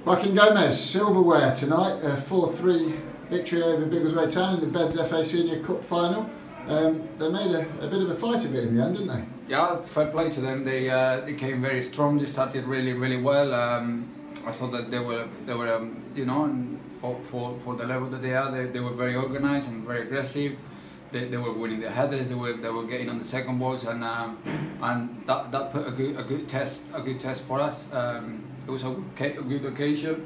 Joaquin Gomez, silverware tonight, a 4-3 victory over Biggleswade Town in the Beds FA Senior Cup final. They made a bit of a fight of it in the end, didn't they? Yeah, fair play to them. They came very strong. They started really well. I thought that they were you know, for the level that they are, they were very organised and very aggressive. They were winning their headers. They were getting on the second balls, and that put a good test for us. It was a good occasion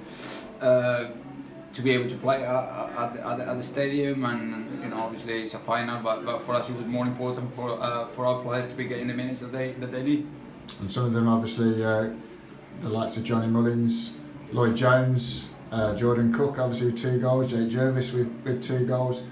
to be able to play at the stadium, and you know, obviously it's a final, but for us it was more important for our players to be getting the minutes that they need. And some of them, obviously, the likes of Johnny Mullins, Lloyd Jones, Jordan Cook, obviously with 2 goals, Jake Jervis with 2 goals.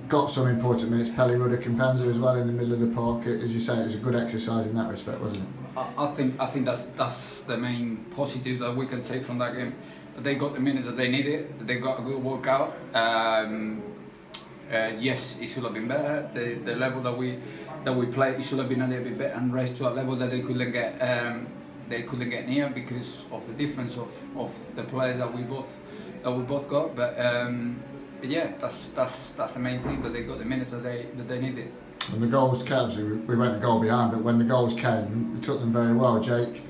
Got some important minutes. Pelly Rudder Campanza as well in the middle of the park. As you say, it was a good exercise in that respect, wasn't it? I think that's the main positive that we can take from that game. That they got the minutes that they needed. That they got a good workout. Yes, it should have been better. The level that we played, it should have been a little bit better and raised to a level that they couldn't get near because of the difference of the players that we both got. But yeah, that's the main thing, that they got the minutes that they needed. When the goals came, we went a goal behind, but when the goals came, we took them very well. Jake,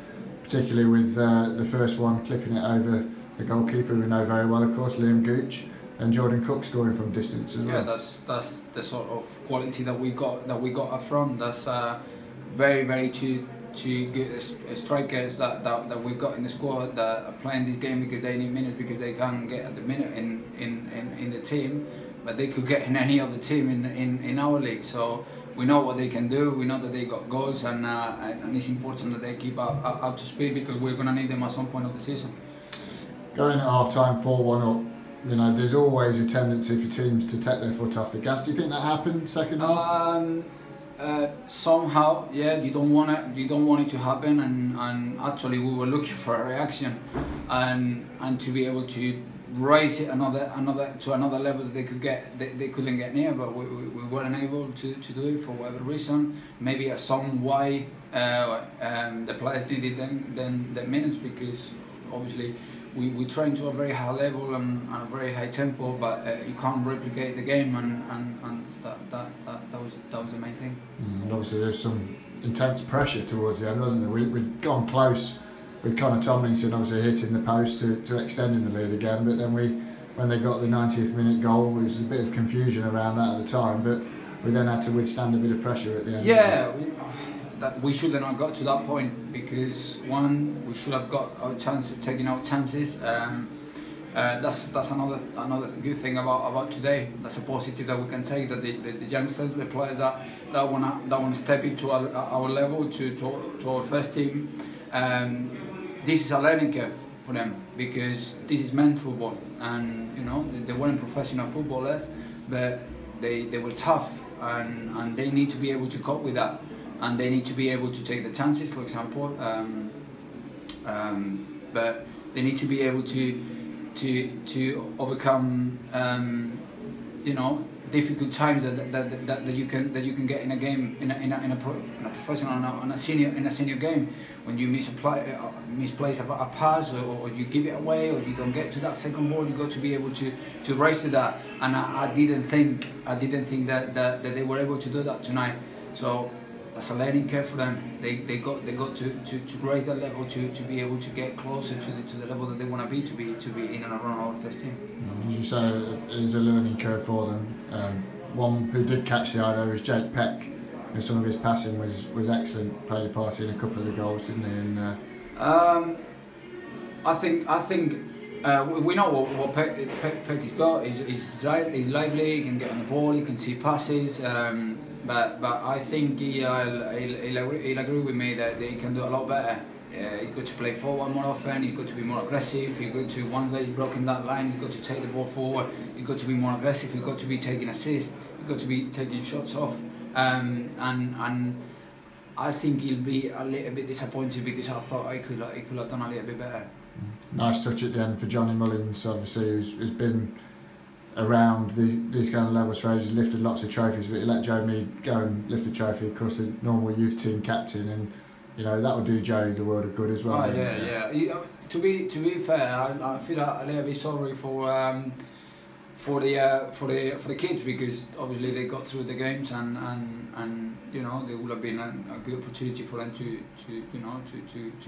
particularly with the first one, clipping it over the goalkeeper, we know very well, of course, Liam Gooch, and Jordan Cook scoring from distance as well. Yeah, that's the sort of quality that we got up front. That's very two good strikers that we've got in the squad that are playing this game because they need minutes, because they can't get at the minute in the team, but they could get in any other team in our league. So we know what they can do. We know that they got goals, and it's important that they keep up to speed because we're going to need them at some point of the season. Going at half time 4-1 up, you know, there's always a tendency for teams to take their foot off the gas. Do you think that happened second half? Somehow, yeah, you don't want it to happen, and actually we were looking for a reaction, and to be able to raise it another level that they couldn't get near, but we weren't able to do it for whatever reason. Maybe at some way the players needed the minutes, because obviously we train to a very high level and a very high tempo, but you can't replicate the game, and that was the main thing. And obviously there's some intense pressure towards the end, wasn't there? We'd gone close with Connor Tomlinson obviously hitting the post to extending the lead again, but then when they got the 90th minute goal, there was a bit of confusion around that at the time, but we then had to withstand a bit of pressure at the end. Yeah, we shouldn't have got to that point, because one, we should have got our chance of taking our chances. That's another good thing about today. That's a positive that we can take, that the youngsters, the players that wanna step into our level to our first team. This is a learning curve for them, because this is men's football, and you know, they weren't professional footballers, but they were tough, and they need to be able to cope with that, and they need to be able to take the chances, for example. But they need to be able to overcome you know, difficult times that you can get in a game, in a professional, in a senior game, when you misplace a pass, or you give it away, or you don't get to that second ball. You got to be able to race to that, and I didn't think that they were able to do that tonight. So that's a learning curve for them. They got to raise that level to be able to get closer to the level that they want to be in and around our first team. As you say, it is a learning curve for them. One who did catch the eye though was Jake Peck, and some of his passing was excellent. Played a part in a couple of the goals, didn't he? And I think we know what Peck has got. He's lively. He can get on the ball. He can see passes. But I think he'll agree with me that he can do a lot better. He's got to play forward more often. He's got to be more aggressive. He's got to, once he's broken that line, he's got to take the ball forward. He's got to be more aggressive. He's got to be taking assists. He's got to be taking shots off. And I think he'll be a little bit disappointed, because I thought he could have done a little bit better. Nice touch at the end for Johnny Mullins, obviously, who's been around these kind of levels for ages, lifted lots of trophies, but he let Joe Mead go and lift the trophy, of course, the normal youth team captain, and you know, that would do Joe the world of good as well. Oh yeah. to be fair, I feel a little bit sorry for the kids, because obviously they got through the games, and you know, there would have been a good opportunity for them to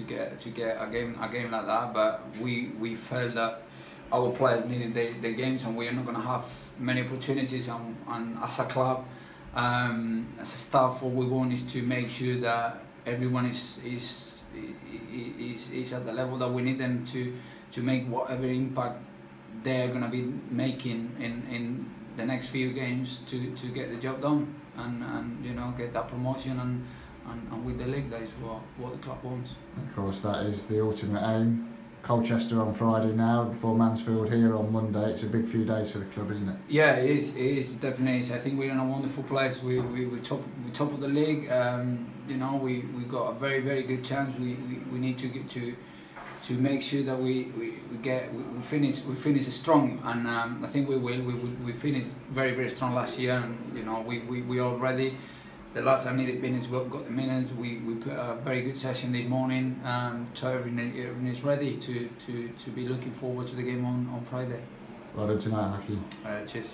get a game like that. But we felt that our players needed the games, and we are not going to have many opportunities. And as a club, as a staff, what we want is to make sure that everyone is at the level that we need them to make whatever impact they're going to be making in the next few games to get the job done, and you know, get that promotion and with the league. That is what the club wants. Of course, that is the ultimate aim. Colchester on Friday now, before Mansfield here on Monday. It's a big few days for the club, isn't it? Yeah, it is definitely is. I think we're in a wonderful place. We're top of the league. You know, we got a very good chance. We need to get to make sure that we finish strong, and I think we will. We finished very strong last year, and you know, we are ready. The lads that needed minutes got the minutes. We put a very good session this morning, so everything is ready to be looking forward to the game on Friday. Well done tonight, Joaquin. Cheers.